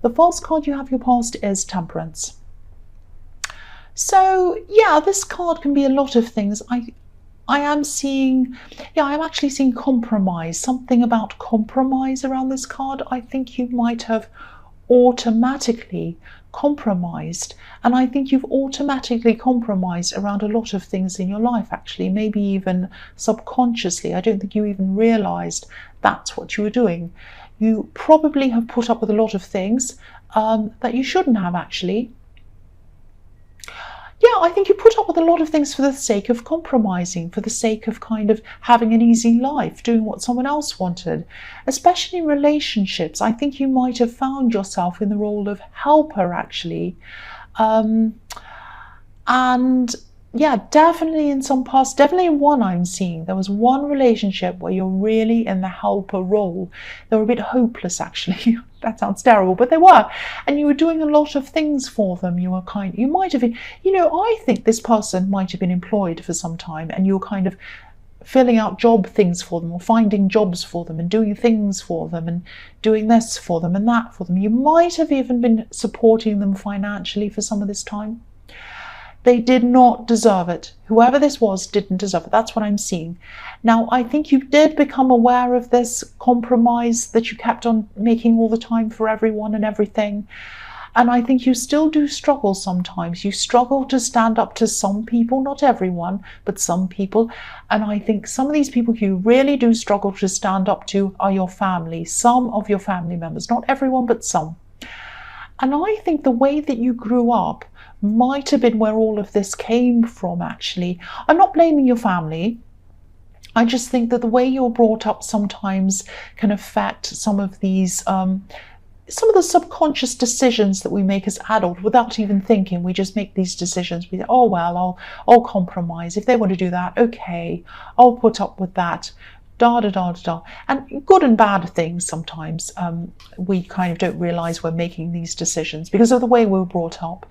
The false card you have your past is Temperance. So yeah, this card can be a lot of things. I am seeing, yeah, I'm actually seeing compromise, something about compromise around this card. I think you might have automatically compromised, and I think you've automatically compromised around a lot of things in your life, actually, maybe even subconsciously. I don't think you even realized that's what you were doing. You probably have put up with a lot of things that you shouldn't have, actually. Yeah, I think you put up with a lot of things for the sake of compromising, for the sake of kind of having an easy life, doing what someone else wanted, especially in relationships. I think you might have found yourself in the role of helper, actually. And yeah, definitely in some past, definitely in one I'm seeing, there was one relationship where you're really in the helper role. They were a bit hopeless, actually. That sounds terrible, but they were. And you were doing a lot of things for them. You were you might have been, I think this person might have been employed for some time, and you were kind of filling out job things for them, or finding jobs for them, and doing things for them, and doing this for them and that for them. You might have even been supporting them financially for some of this time. They did not deserve it. Whoever this was didn't deserve it. That's what I'm seeing. Now, I think you did become aware of this compromise that you kept on making all the time for everyone and everything. And I think you still do struggle sometimes. You struggle to stand up to some people, not everyone, but some people. And I think some of these people you really do struggle to stand up to are your family, some of your family members, not everyone, but some. And I think the way that you grew up might have been where all of this came from, actually. I'm not blaming your family. I just think that the way you're brought up sometimes can affect some of these, some of the subconscious decisions that we make as adults without even thinking. We just make these decisions. We say, oh, well, I'll compromise. If they want to do that, okay, I'll put up with that. Da da da da da. And good and bad things sometimes. We kind of don't realize we're making these decisions because of the way we were brought up.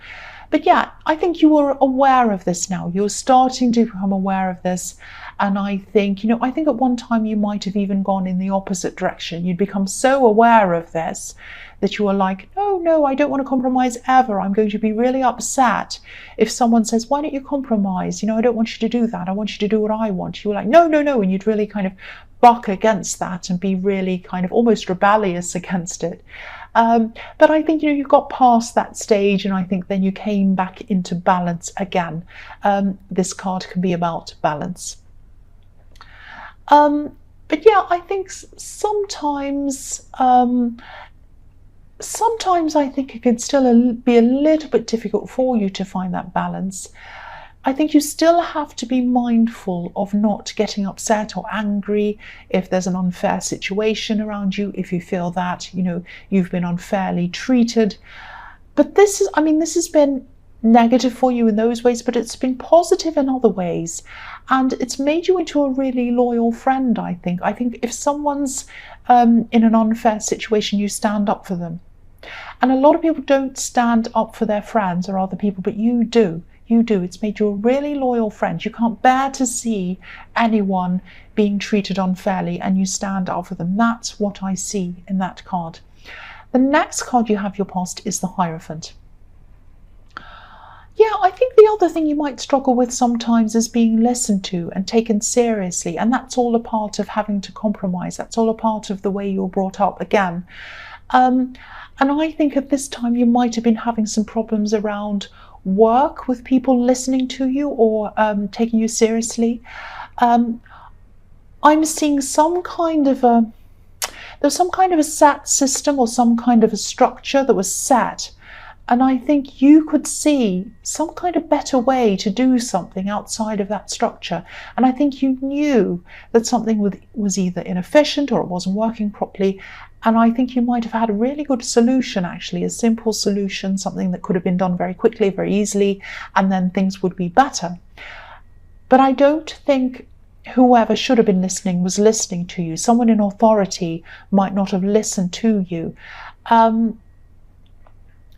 But yeah, I think you are aware of this now. You're starting to become aware of this. And I think, I think at one time you might have even gone in the opposite direction. You'd become so aware of this that you were like, no, I don't want to compromise ever. I'm going to be really upset if someone says, why don't you compromise? I don't want you to do that. I want you to do what I want. You were like, no. And you'd really kind of buck against that and be really kind of almost rebellious against it. But I think, you got past that stage, and I think then you came back into balance again. This card can be about balance. But yeah, I think sometimes I think it can still be a little bit difficult for you to find that balance. I think you still have to be mindful of not getting upset or angry if there's an unfair situation around you, if you feel that, you've been unfairly treated. But this has been negative for you in those ways, but it's been positive in other ways. And it's made you into a really loyal friend, I think. I think if someone's in an unfair situation, you stand up for them. And a lot of people don't stand up for their friends or other people, but you do. You do. It's made you a really loyal friend. You can't bear to see anyone being treated unfairly, and you stand up for them. That's what I see in that card. The next card you have your past is the Hierophant. Yeah, I think the other thing you might struggle with sometimes is being listened to and taken seriously, and that's all a part of having to compromise. That's all a part of the way you're brought up again. And I think at this time you might have been having some problems around work with people listening to you or taking you seriously. I'm seeing there's some kind of a set system or some kind of a structure that was set, and I think you could see some kind of better way to do something outside of that structure. And I think you knew that something was either inefficient or it wasn't working properly. And I think you might have had a really good solution, actually, a simple solution, something that could have been done very quickly, very easily, and then things would be better. But I don't think whoever should have been listening was listening to you. Someone in authority might not have listened to you.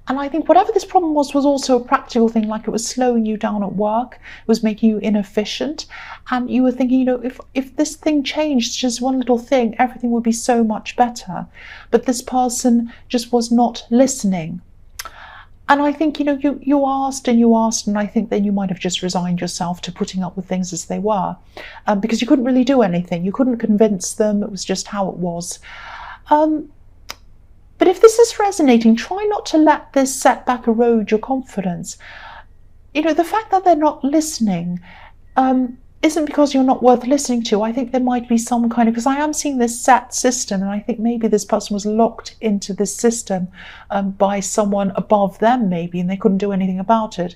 And I think whatever this problem was also a practical thing, like it was slowing you down at work, it was making you inefficient. And you were thinking, you know, if this thing changed, just one little thing, everything would be so much better. But this person just was not listening. And I think, you know, you asked and you asked, and I think then you might have just resigned yourself to putting up with things as they were, because you couldn't really do anything. You couldn't convince them. It was just how it was. But if this is resonating, try not to let this setback erode your confidence. You know, the fact that they're not listening isn't because you're not worth listening to. I think there might be some kind of, because I am seeing this set system, and I think maybe this person was locked into this system by someone above them maybe, and they couldn't do anything about it.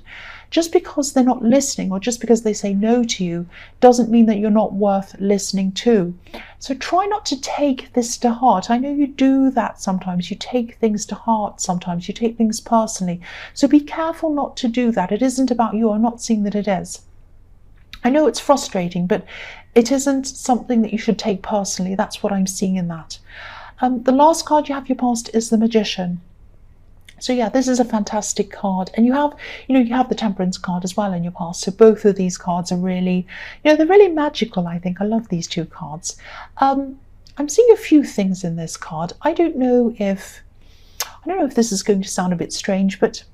Just because they're not listening, or just because they say no to you, doesn't mean that you're not worth listening to. So try not to take this to heart. I know you do that sometimes. You take things to heart sometimes. You take things personally. So be careful not to do that. It isn't about you. I'm not seeing that it is. I know it's frustrating, but it isn't something that you should take personally. That's what I'm seeing in that. The last card you have your past is the Magician. So yeah, this is a fantastic card. And you have, you know, you have the Temperance card as well in your past. So both of these cards are really, you know, they're really magical, I think. I love these two cards. I'm seeing a few things in this card. I don't know if this is going to sound a bit strange, but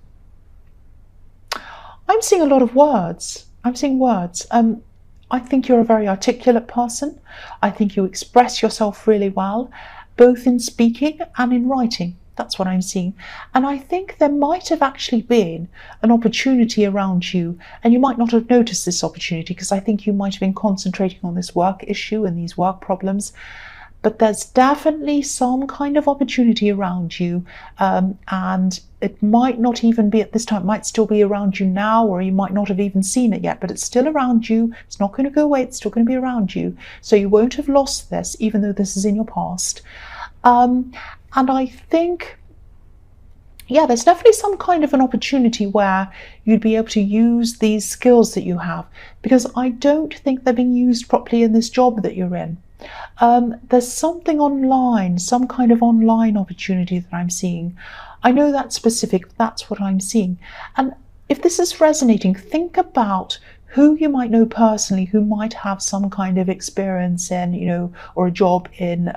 I'm seeing a lot of words. I'm seeing words. I think you're a very articulate person. I think you express yourself really well, both in speaking and in writing. That's what I'm seeing. And I think there might have actually been an opportunity around you, and you might not have noticed this opportunity because I think you might have been concentrating on this work issue and these work problems. But there's definitely some kind of opportunity around you, and it might not even be at this time. It might still be around you now, or you might not have even seen it yet, but it's still around you. It's not going to go away. It's still going to be around you. So you won't have lost this, even though this is in your past. And I think, yeah, there's definitely some kind of an opportunity where you'd be able to use these skills that you have, because I don't think they're being used properly in this job that you're in. There's something online, some kind of online opportunity that I'm seeing. I know that's specific, but that's what I'm seeing. And if this is resonating, think about who you might know personally who might have some kind of experience in, you know, or a job in,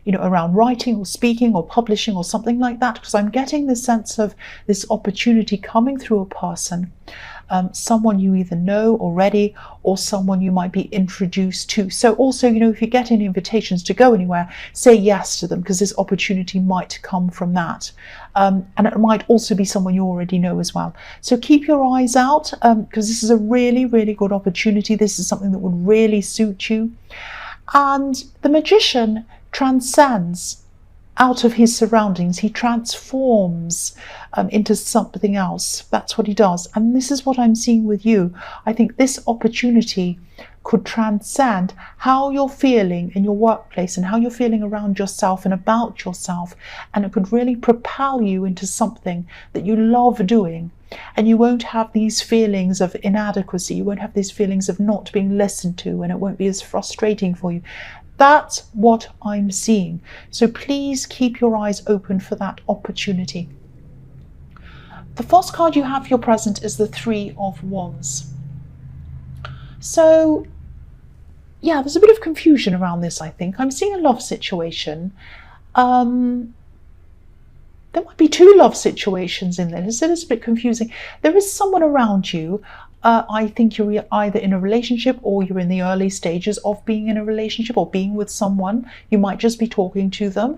you know, around writing or speaking or publishing or something like that, because I'm getting this sense of this opportunity coming through a person. Someone you either know already or someone you might be introduced to. So also, you know, if you get any invitations to go anywhere, say yes to them, because this opportunity might come from that. And it might also be someone you already know as well. So keep your eyes out, because this is a really, really good opportunity. This is something that would really suit you. And the Magician transcends out of his surroundings. He transforms into something else. That's what he does. And this is what I'm seeing with you. I think this opportunity could transcend how you're feeling in your workplace and how you're feeling around yourself and about yourself. And it could really propel you into something that you love doing. And you won't have these feelings of inadequacy. You won't have these feelings of not being listened to, and it won't be as frustrating for you. That's what I'm seeing. So please keep your eyes open for that opportunity. The first card you have for your present is the Three of Wands. So, yeah, there's a bit of confusion around this, I think. I'm seeing a love situation. There might be two love situations in this. It is a bit confusing. There is someone around you. I think you're either in a relationship or you're in the early stages of being in a relationship or being with someone. You might just be talking to them.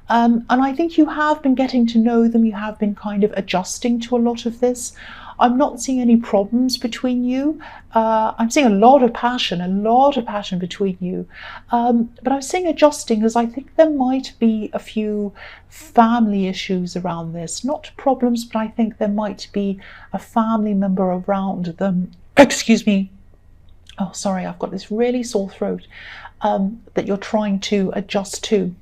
And I think you have been getting to know them. You have been kind of adjusting to a lot of this. I'm not seeing any problems between you. I'm seeing a lot of passion between you. But I'm seeing adjusting, because I think there might be a few family issues around this. Not problems, but I think there might be a family member around them. Excuse me. Oh, sorry, I've got this really sore throat that you're trying to adjust to.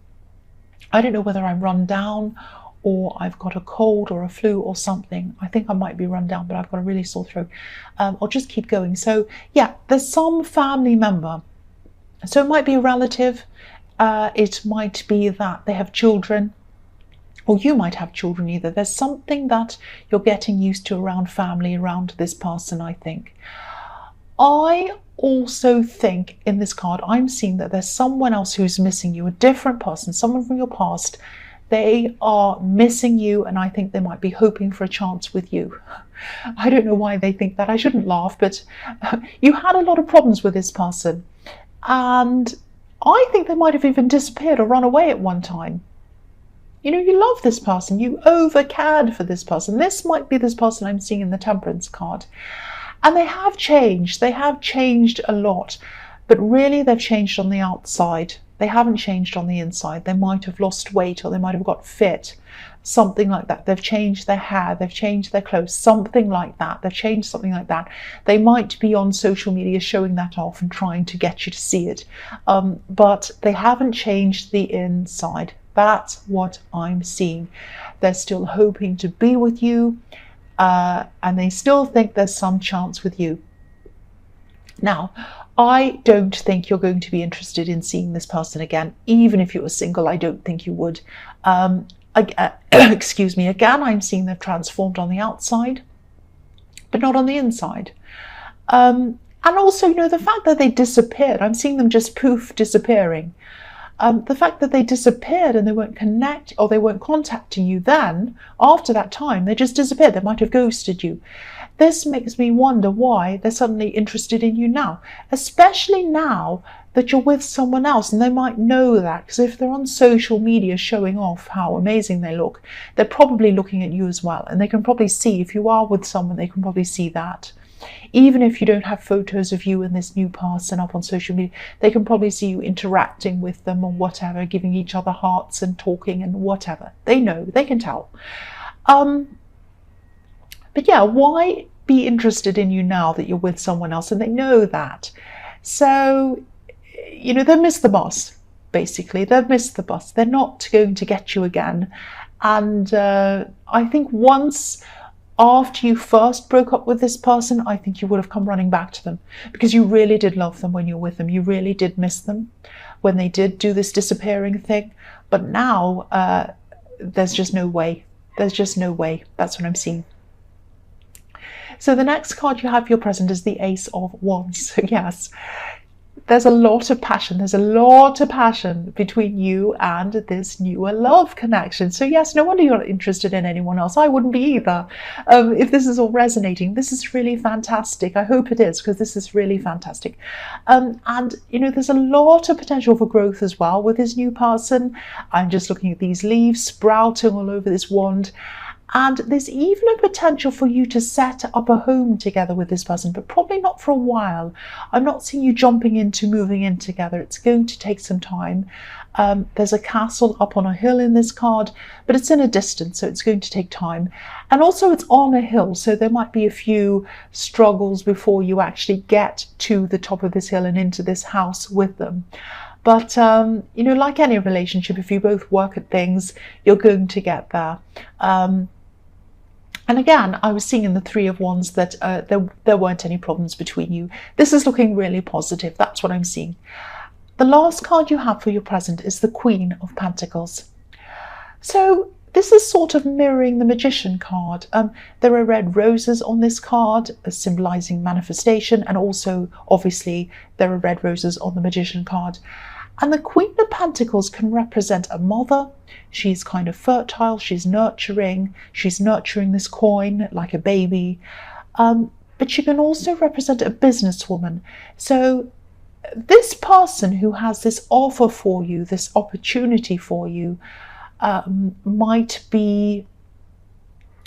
I don't know whether I'm run down or I've got a cold or a flu or something. I think I might be run down, but I've got a really sore throat. I'll just keep going. So yeah, there's some family member. So it might be a relative. It might be that they have children. or you might have children either. There's something that you're getting used to around family, around this person, I think. I also think in this card, I'm seeing that there's someone else who's missing you, a different person, someone from your past. They are missing you, and I think they might be hoping for a chance with you. I don't know why they think that. I shouldn't laugh, but you had a lot of problems with this person, and I think they might have even disappeared or run away at one time. You know, you love this person, you over-cared for this person. This might be this person I'm seeing in the Temperance card. And they have changed a lot, but really they've changed on the outside. They haven't changed on the inside. They might have lost weight, or they might have got fit, something like that. They've changed their hair, they've changed their clothes, something like that. They've changed something like that. They might be on social media showing that off and trying to get you to see it, but they haven't changed the inside. That's what I'm seeing. They're still hoping to be with you, and they still think there's some chance with you. Now, I don't think you're going to be interested in seeing this person again. Even if you were single, I don't think you would. Excuse me, again, I'm seeing they've transformed on the outside, but not on the inside. And also, you know, the fact that they disappeared, I'm seeing them just poof, disappearing. The fact that they disappeared and they weren't they weren't contacting you then, after that time, they just disappeared. They might have ghosted you. This makes me wonder why they're suddenly interested in you now, especially now that you're with someone else, and they might know that, because if they're on social media showing off how amazing they look, they're probably looking at you as well, and they can probably see, if you are with someone, they can probably see that. Even if you don't have photos of you and this new person up on social media, they can probably see you interacting with them or whatever, giving each other hearts and talking and whatever. They know, they can tell. But yeah, why be interested in you now that you're with someone else? And they know that. So, you know, they've missed the bus, basically. They've missed the bus. They're not going to get you again. And I think once, after you first broke up with this person, I think you would have come running back to them, because you really did love them when you were with them. You really did miss them when they did do this disappearing thing. But now there's just no way. There's just no way. That's what I'm seeing. So the next card you have for your present is the Ace of Wands. So yes, there's a lot of passion. There's a lot of passion between you and this newer love connection. So yes, no wonder you're not interested in anyone else. I wouldn't be either. If this is all resonating, this is really fantastic. I hope it is, because this is really fantastic. And you know, there's a lot of potential for growth as well with this new person. I'm just looking at these leaves sprouting all over this wand. And there's even a potential for you to set up a home together with this person, but probably not for a while. I'm not seeing you jumping into moving in together. It's going to take some time. There's a castle up on a hill in this card, but it's in a distance, so it's going to take time. And also it's on a hill, so there might be a few struggles before you actually get to the top of this hill and into this house with them. But, you know, like any relationship, if you both work at things, you're going to get there. And again, I was seeing in the Three of Wands that there weren't any problems between you. This is looking really positive. That's what I'm seeing. The last card you have for your present is the Queen of Pentacles. So this is sort of mirroring the Magician card. There are red roses on this card, symbolizing manifestation, and also, obviously, there are red roses on the Magician card. And the Queen of Pentacles can represent a mother. She's kind of fertile, she's nurturing this coin like a baby. But she can also represent a businesswoman. So this person who has this offer for you, this opportunity for you, might be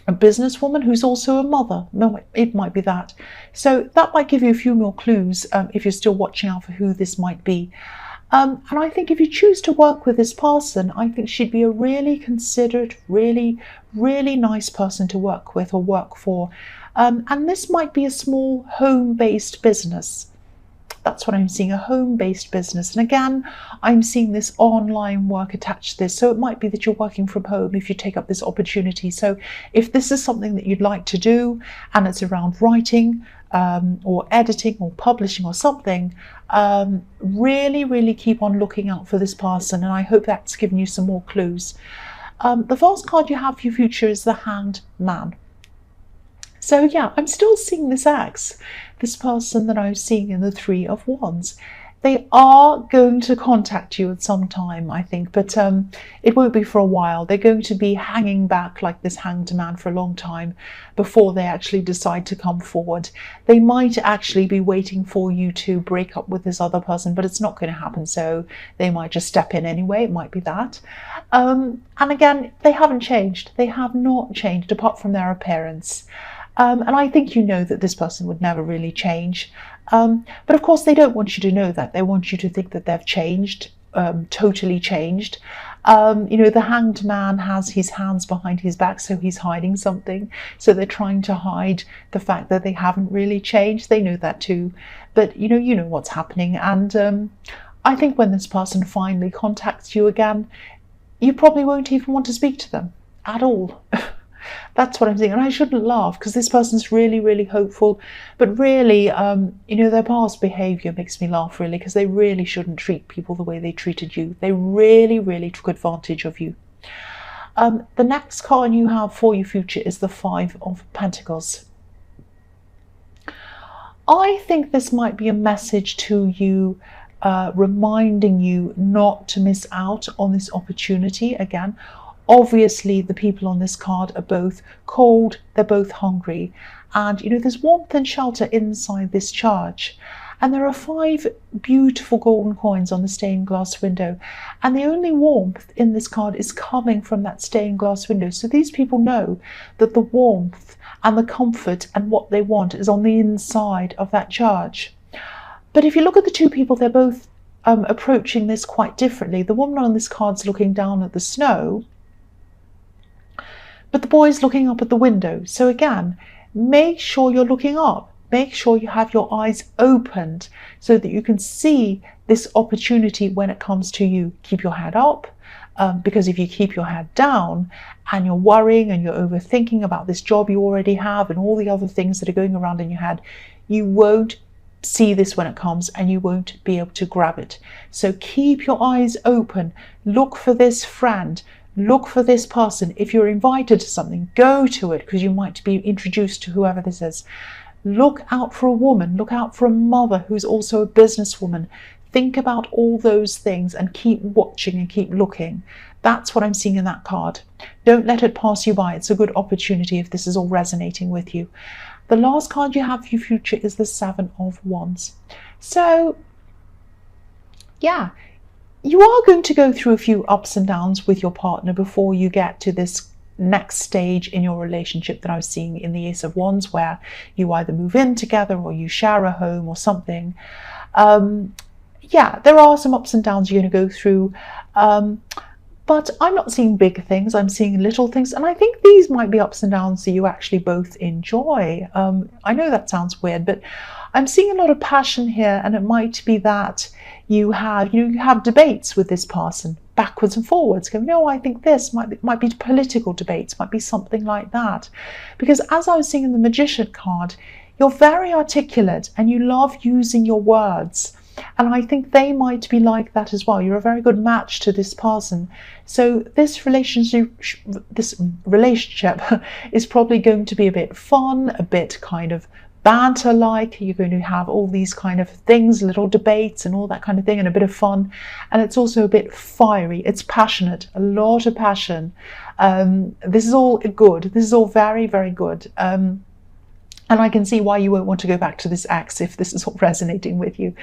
a businesswoman who's also a mother. No, it might be that. So that might give you a few more clues if you're still watching out for who this might be. And I think if you choose to work with this person, I think she'd be a really considerate, really, really nice person to work with or work for. And this might be a small home-based business. That's what I'm seeing, a home-based business. And again, I'm seeing this online work attached to this. So it might be that you're working from home if you take up this opportunity. So if this is something that you'd like to do, and it's around writing, or editing or publishing or something, really, really keep on looking out for this person. And I hope that's given you some more clues. The first card you have for your future is the Hanged Man. So yeah, I'm still seeing this ex, this person that I'm seeing in the Three of Wands. They are going to contact you at some time, I think, but it won't be for a while. They're going to be hanging back like this Hanged Man for a long time before they actually decide to come forward. They might actually be waiting for you to break up with this other person, but it's not going to happen, so they might just step in anyway. It might be that. And again, they haven't changed. They have not changed apart from their appearance. And I think you know that this person would never really change. But of course, they don't want you to know that. They want you to think that they've changed, totally changed. The Hanged Man has his hands behind his back, so he's hiding something. So they're trying to hide the fact that they haven't really changed. They know that too. But you know what's happening. And I think when this person finally contacts you again, you probably won't even want to speak to them at all. That's what I'm saying. And I shouldn't laugh because this person's really, really hopeful. But really, their past behaviour makes me laugh, really, because they really shouldn't treat people the way they treated you. They really, really took advantage of you. The next card you have for your future is the Five of Pentacles. I think this might be a message to you, reminding you not to miss out on this opportunity again. Obviously, the people on this card are both cold, they're both hungry, and there's warmth and shelter inside this charge. And there are 5 beautiful golden coins on the stained glass window, and the only warmth in this card is coming from that stained glass window. So these people know that the warmth and the comfort and what they want is on the inside of that charge. But if you look at the two people, they're both approaching this quite differently. The woman on this card's looking down at the snow, but the boy's looking up at the window. So again, make sure you're looking up. Make sure you have your eyes opened so that you can see this opportunity when it comes to you. Keep your head up, because if you keep your head down and you're worrying and you're overthinking about this job you already have and all the other things that are going around in your head, you won't see this when it comes and you won't be able to grab it. So keep your eyes open. Look for this friend. Look for this person. If you're invited to something, go to it because you might be introduced to whoever this is. Look out for a woman. Look out for a mother who's also a businesswoman. Think about all those things and keep watching and keep looking. That's what I'm seeing in that card. Don't let it pass you by. It's a good opportunity if this is all resonating with you. The last card you have for your future is the Seven of Wands. So, yeah. You are going to go through a few ups and downs with your partner before you get to this next stage in your relationship that I was seeing in the Ace of Wands, where you either move in together or you share a home or something. Yeah, there are some ups and downs you're going to go through, but I'm not seeing big things. I'm seeing little things, and I think these might be ups and downs that you actually both enjoy. I know that sounds weird, but I'm seeing a lot of passion here, and it might be that you have debates with this person backwards and forwards. Go, no, I think this might be political debates, might be something like that. Because as I was seeing in the Magician card, you're very articulate and you love using your words. And I think they might be like that as well. You're a very good match to this person. So this relationship is probably going to be a bit fun, a bit kind of banter-like. You're going to have all these kind of things, little debates and all that kind of thing, and a bit of fun. And it's also a bit fiery. It's passionate, a lot of passion. This is all good. This is all very, very good. And I can see why you won't want to go back to this ex if this is all resonating with you.